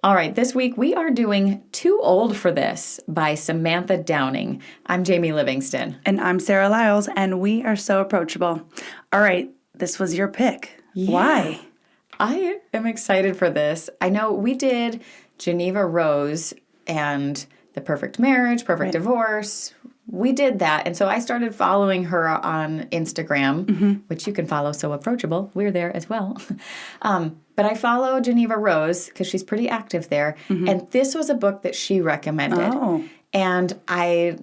All right, this week we are doing Too Old for This by Samantha Downing. I'm Jamie Livingston. And I'm Sarah Lyles, and we are so approachable. All right, this was your pick. Yeah. Why? I am excited for this. I know we did Geneva Rose and The Perfect Marriage, Perfect Divorce. We did that. And so I started following her on Instagram, which you can follow, So Approachable. We're there as well. But I follow Geneva Rose because she's pretty active there. And this was a book that she recommended. Oh. And I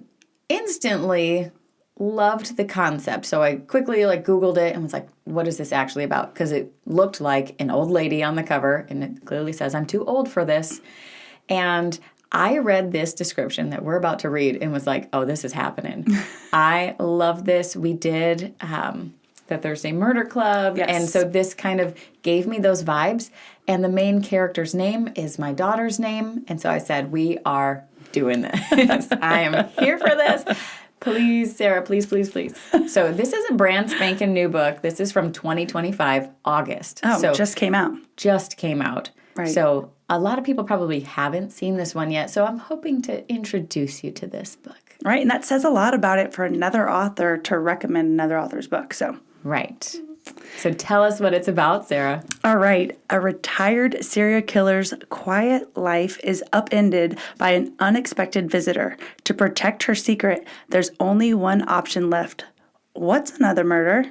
instantly loved the concept. So I quickly Googled it and was like, what is this actually about? Because it looked like an old lady on the cover. And it clearly says, I'm too old for this. And I read this description that we're about to read and was like, oh, this is happening. I love this. We did the Thursday Murder Club. Yes. And so this kind of gave me those vibes. And the main character's name is my daughter's name. And so I said, we are doing this. I am here for this. Please, Sarah, please, please, please. So this is a brand spanking new book. This is from 2025, August. Oh, so just came out. Just came out. Right. So a lot of people probably haven't seen this one yet. So I'm hoping to introduce you to this book. Right, and that says a lot about it for another author to recommend another author's book. Right. So tell us what it's about, Sarah. All right. A retired serial killer's quiet life is upended by an unexpected visitor. To protect her secret, there's only one option left. What's another murder?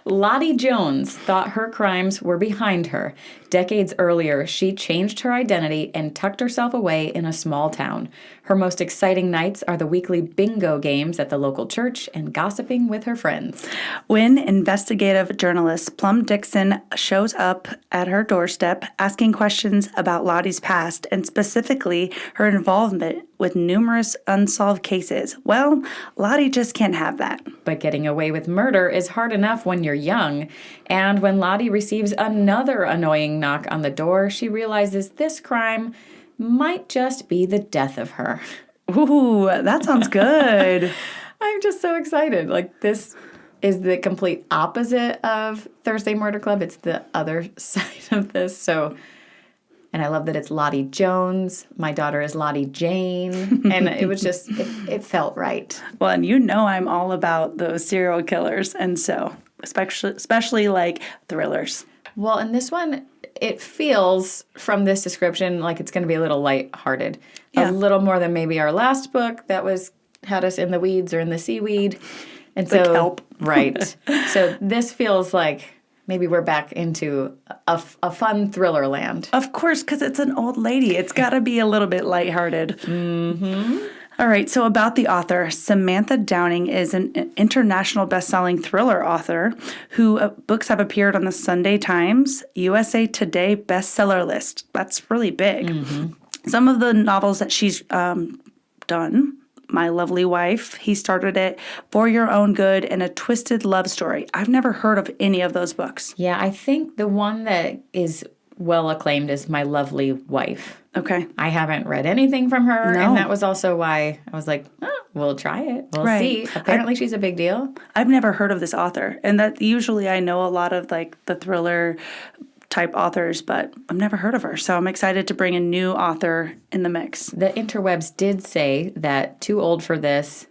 Lottie Jones thought her crimes were behind her. Decades earlier, she changed her identity and tucked herself away in a small town. Her most exciting nights are the weekly bingo games at the local church and gossiping with her friends. When investigative journalist Plum Dixon shows up at her doorstep asking questions about Lottie's past and specifically her involvement with numerous unsolved cases, well, Lottie just can't have that. But getting away with murder is hard enough when you're young. And when Lottie receives another annoying knock on the door, she realizes this crime might just be the death of her. Ooh, that sounds good. I'm just so excited. This is the complete opposite of Thursday Murder Club. It's the other side of this. So, and I love that it's Lottie Jones. My daughter is Lottie Jane. And it was just, it felt right. Well, and you know I'm all about those serial killers. And so, especially like thrillers. Well, and this one, it feels from this description like it's going to be a little lighthearted. Yeah. A little more than maybe our last book that had us in the weeds or in the seaweed. And so, kelp. Right. So this feels like maybe we're back into a fun thriller land. Of course, because it's an old lady. It's got to be a little bit lighthearted. Mm-hmm. All right, so about the author, Samantha Downing is an international best-selling thriller author who books have appeared on the Sunday Times, USA Today bestseller list. That's really big. Mm-hmm. Some of the novels that she's done, My Lovely Wife, He Started It, For Your Own Good, and A Twisted Love Story. I've never heard of any of those books. Yeah, I think the one that is well acclaimed is My Lovely Wife. Okay. I haven't read anything from her, No. and that was also why I was like, oh, we'll try it. We'll see. Apparently she's a big deal. I've never heard of this author, and that usually I know a lot of the thriller type authors, but I've never heard of her. So I'm excited to bring a new author in the mix. The interwebs did say that Too Old for This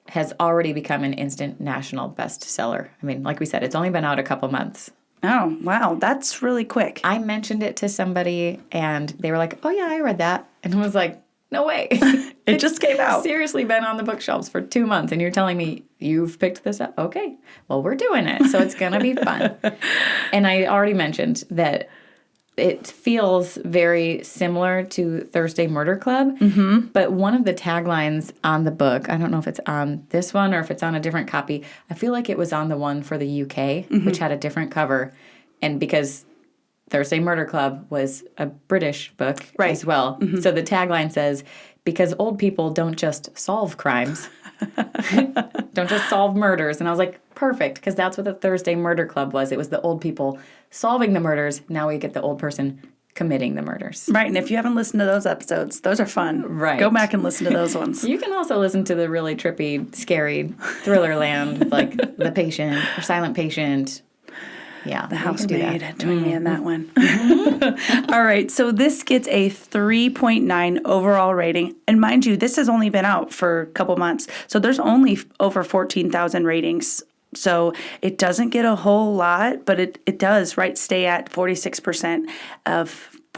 has already become an instant national bestseller. I mean, like we said, it's only been out a couple months. Oh, wow. That's really quick. I mentioned it to somebody, and they were like, oh, yeah, I read that. And I was like, no way. It just came out. Seriously been on the bookshelves for 2 months, and you're telling me you've picked this up? Okay. Well, we're doing it, so it's going to be fun. And I already mentioned that it feels very similar to Thursday Murder Club, but one of the taglines on the book, I don't know if it's on this one or if it's on a different copy, I feel like it was on the one for the UK, which had a different cover, and because Thursday Murder Club was a British book as well, so the tagline says, because old people don't just solve crimes, don't just solve murders, and I was like, perfect, because that's what the Thursday Murder Club was. It was the old people solving the murders. Now we get the old person committing the murders. Right, and if you haven't listened to those episodes, those are fun. Right. Go back and listen to those ones. You can also listen to the really trippy, scary thriller land, like The Patient or Silent Patient. Yeah, The you can do housemaid that. joined me in that one. All right, so this gets a 3.9 overall rating. And mind you, this has only been out for a couple months. So there's only over 14,000 ratings. So it doesn't get a whole lot, but it does, right, stay at 46% of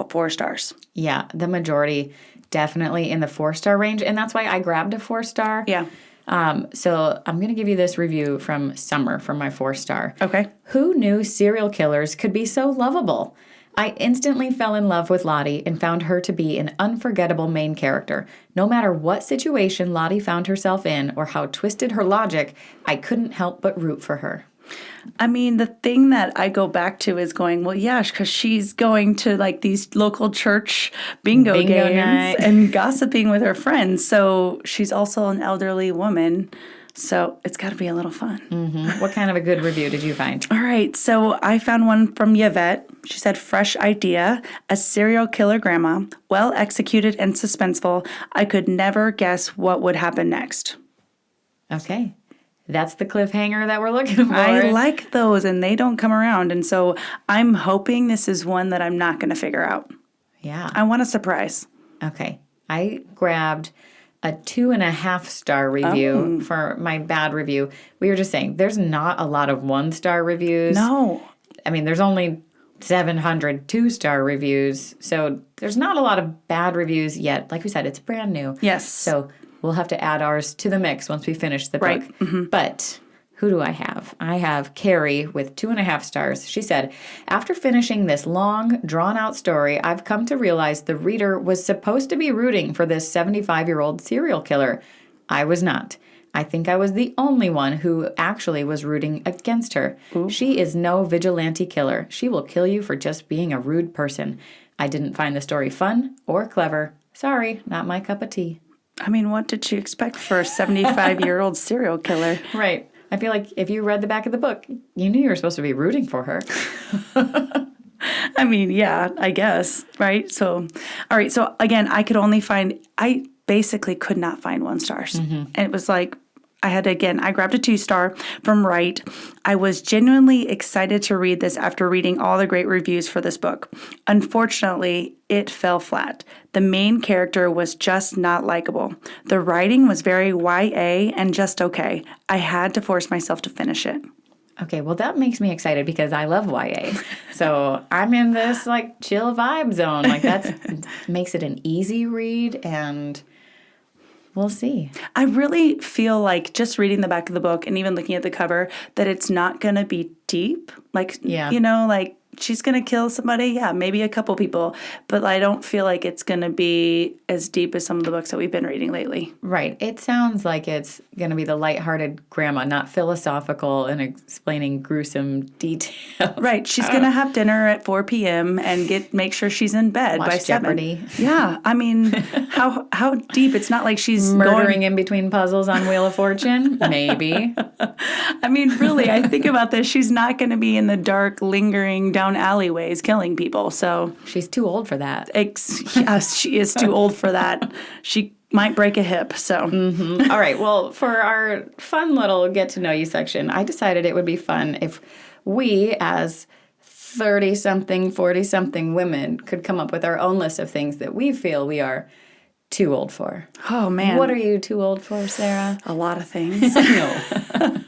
4 stars. Yeah, the majority definitely in the 4-star range. And that's why I grabbed a 4-star. Yeah. So I'm going to give you this review from Summer from my 4-star. Okay. Who knew serial killers could be so lovable? I instantly fell in love with Lottie and found her to be an unforgettable main character. No matter what situation Lottie found herself in or how twisted her logic, I couldn't help but root for her. I mean, the thing that I go back to is going, well, yeah, because she's going to like these local church bingo games night. and gossiping with her friends. So she's also an elderly woman. So it's got to be a little fun. Mm-hmm. What kind of a good review did you find? All right. So I found one from Yvette. She said, fresh idea, a serial killer grandma, well executed and suspenseful. I could never guess what would happen next. Okay. That's the cliffhanger that we're looking for. I like those, and they don't come around. And so I'm hoping this is one that I'm not going to figure out. Yeah. I want a surprise. Okay. I grabbed a 2.5-star review for my bad review. We were just saying there's not a lot of 1-star reviews. No. I mean, there's only 700 2-star reviews. So there's not a lot of bad reviews yet. Like we said, it's brand new. Yes. So we'll have to add ours to the mix once we finish the book. Right. Mm-hmm. But who do I have? I have Carrie with 2.5 stars. She said, after finishing this long, drawn-out story, I've come to realize the reader was supposed to be rooting for this 75-year-old serial killer. I was not. I think I was the only one who actually was rooting against her. Ooh. She is no vigilante killer. She will kill you for just being a rude person. I didn't find the story fun or clever. Sorry, not my cup of tea. I mean, what did you expect for a 75-year-old serial killer? Right. I feel like if you read the back of the book, you knew you were supposed to be rooting for her. I mean, yeah, I guess, right? So, all right. So, again, I basically could not find 1 stars. Mm-hmm. And it was like, I grabbed a 2-star from Wright. I was genuinely excited to read this after reading all the great reviews for this book. Unfortunately, it fell flat. The main character was just not likable. The writing was very YA and just okay. I had to force myself to finish it. Okay, well, that makes me excited because I love YA. So I'm in this, like, chill vibe zone. Like, that makes it an easy read, and we'll see. I really feel like just reading the back of the book and even looking at the cover that it's not going to be deep. Like, yeah. Like she's going to kill somebody. Yeah, maybe a couple people. But I don't feel like it's going to be as deep as some of the books that we've been reading lately. Right. It sounds like it's going to be the lighthearted grandma, not philosophical and explaining gruesome details. Right. She's going to have dinner at 4 p.m. and make sure she's in bed by 7. Jeopardy. Yeah. I mean, how deep? It's not like she's murdering in between puzzles on Wheel of Fortune. Maybe. I mean, really, I think about this. She's not going to be in the dark, lingering down alleyways killing people. So she's too old for that. Yes, she is too old for that. She might break a hip. So, mm-hmm. All right. Well, for our fun little get to know you section, I decided it would be fun if we, as 30-something, 40-something women, could come up with our own list of things that we feel we are too old for. Oh, man. What are you too old for, Sarah? A lot of things. No.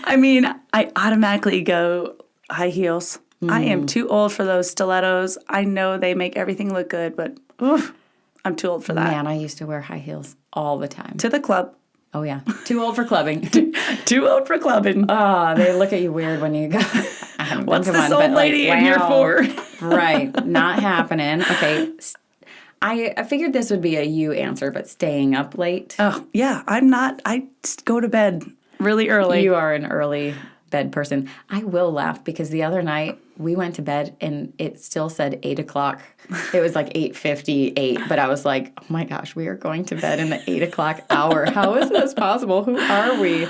I mean, I automatically go high heels. I am too old for those stilettos. I know they make everything look good, but I'm too old for that. Man, I used to wear high heels all the time. To the club. Oh, yeah. Too old for clubbing. Too old for clubbing. They look at you weird when you go. What's this old lady in here for? Right. Not happening. Okay. I figured this would be a you answer, but staying up late. Oh, yeah. I'm not. I go to bed really early. You are an early bed person. I will laugh because the other night we went to bed and it still said 8 o'clock. It was like 8:58, but I was like, oh my gosh, we are going to bed in the 8 o'clock hour. How is this possible? Who are we?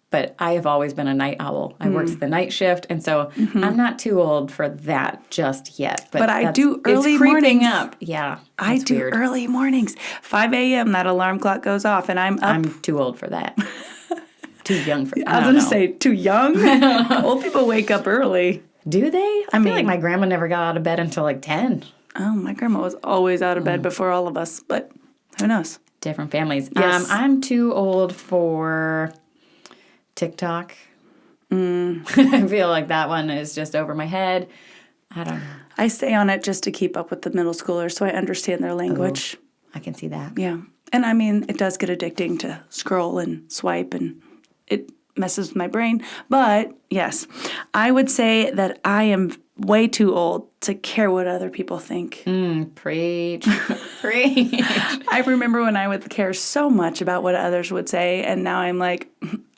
But I have always been a night owl. I worked the night shift, and so I'm not too old for that just yet. But I do early mornings. Up. Yeah, I do weird. Early mornings. 5 a.m. that alarm clock goes off, and I'm up. I'm too old for that. Too young for that. I was going to say, too young? Old people wake up early. Do they? I feel like mean- my grandma never got out of bed until like 10. Oh, my grandma was always out of bed before all of us, but who knows? Different families. Yes. I'm too old for TikTok. I feel like that one is just over my head. I don't know. I stay on it just to keep up with the middle schoolers so I understand their language. I can see that. Yeah. And I mean, it does get addicting to scroll and swipe, and it messes with my brain. But yes, I would say that I am way too old to care what other people think. Preach. Preach. I remember when I would care so much about what others would say, and now I'm like,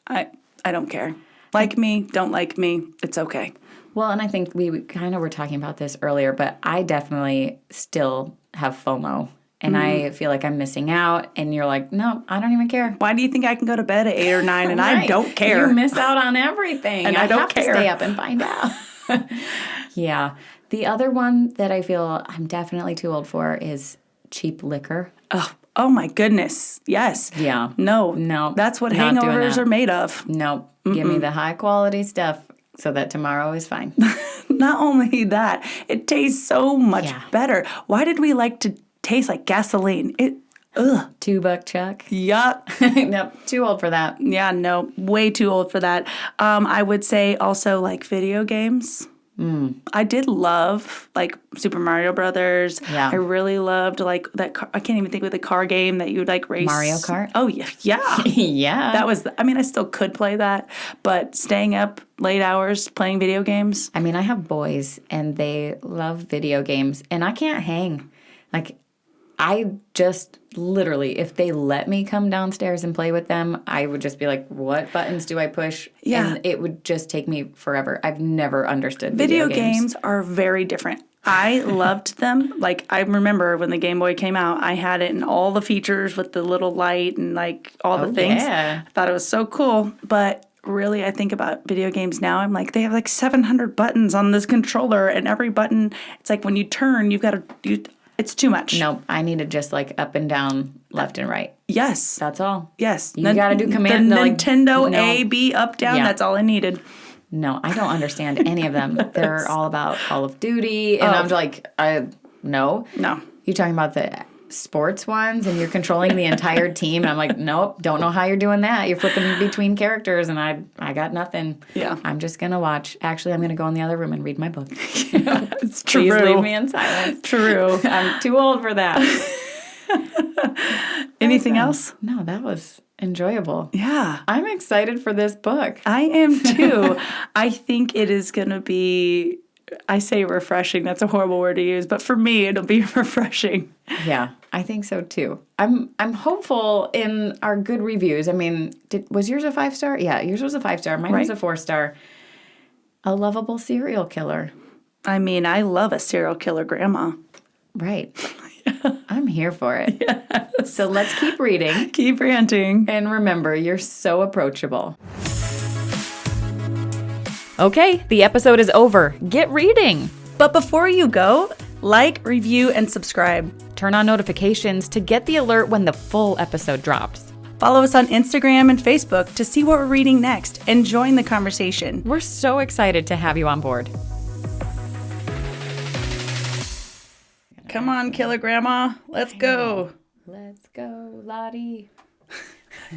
I don't care. Like me, don't like me, it's okay. Well, and I think we kind of were talking about this earlier, but I definitely still have FOMO. And I feel like I'm missing out. And you're like, no, I don't even care. Why do you think I can go to bed at 8 or 9 and I Right. don't care? You miss out on everything. And I don't have care. to stay up and find out. Yeah. The other one that I feel I'm definitely too old for is cheap liquor. Oh my goodness. Yes. Yeah. No. That's what Not doing hangovers that. are made of. Nope. Give me the high quality stuff so that tomorrow is fine. Not only that, it tastes so much Yeah. better. Why did we like to taste like gasoline? Ugh. $2 Chuck. Yuck. Nope. Too old for that. Yeah, no, way too old for that. I would say also like video games. I did love like Super Mario Brothers. Yeah. I really loved like that. I can't even think of the car game that you would like race. Mario Kart? Oh yeah, yeah. Yeah. That was. I mean, I still could play that, but staying up late hours playing video games. I mean, I have boys and they love video games and I can't hang. Like, I just literally, if they let me come downstairs and play with them, I would just be like, what buttons do I push? Yeah. And it would just take me forever. I've never understood Video games are very different. I loved them. Like, I remember when the Game Boy came out, I had it in all the features with the little light and like all the things. Yeah. I thought it was so cool. But really, I think about video games now. I'm like, they have like 700 buttons on this controller, and every button, it's like when you turn, you've got to. It's too much. Nope. I needed just like up and down, left and right. Yes. That's all. Yes. You got to do command. The like, Nintendo no. A, B, up, down. Yeah. That's all I needed. No, I don't understand any of them. They're all about Call of Duty. And I'm like, no. No. You're talking about the sports ones and you're controlling the entire team. And I'm like, nope, don't know how you're doing that. You're flipping between characters and I got nothing. Yeah. I'm just going to watch. Actually, I'm going to go in the other room and read my book. It's Please true. leave me in silence. True. I'm too old for that. Anything else? No, that was enjoyable. Yeah. I'm excited for this book. I am too. I think it is going to be, I say refreshing. That's a horrible word to use, but for me, it'll be refreshing. Yeah, I think so too. I'm hopeful in our good reviews. I mean, was yours a 5-star? Yeah, yours was a 5-star. Mine was a 4-star. A lovable serial killer. I mean, I love a serial killer grandma. Right. I'm here for it. Yes. So let's keep reading. Keep ranting. And remember, you're so approachable. Okay, the episode is over. Get reading. But before you go, like, review, and subscribe. Turn on notifications to get the alert when the full episode drops. Follow us on Instagram and Facebook to see what we're reading next and join the conversation. We're so excited to have you on board. Come on, Killer Grandma. Let's go. Let's go, Lottie.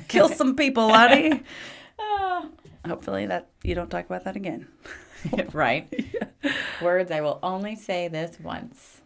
Kill some people, Lottie. Hopefully that you don't talk about that again. Right. Words I will only say this once.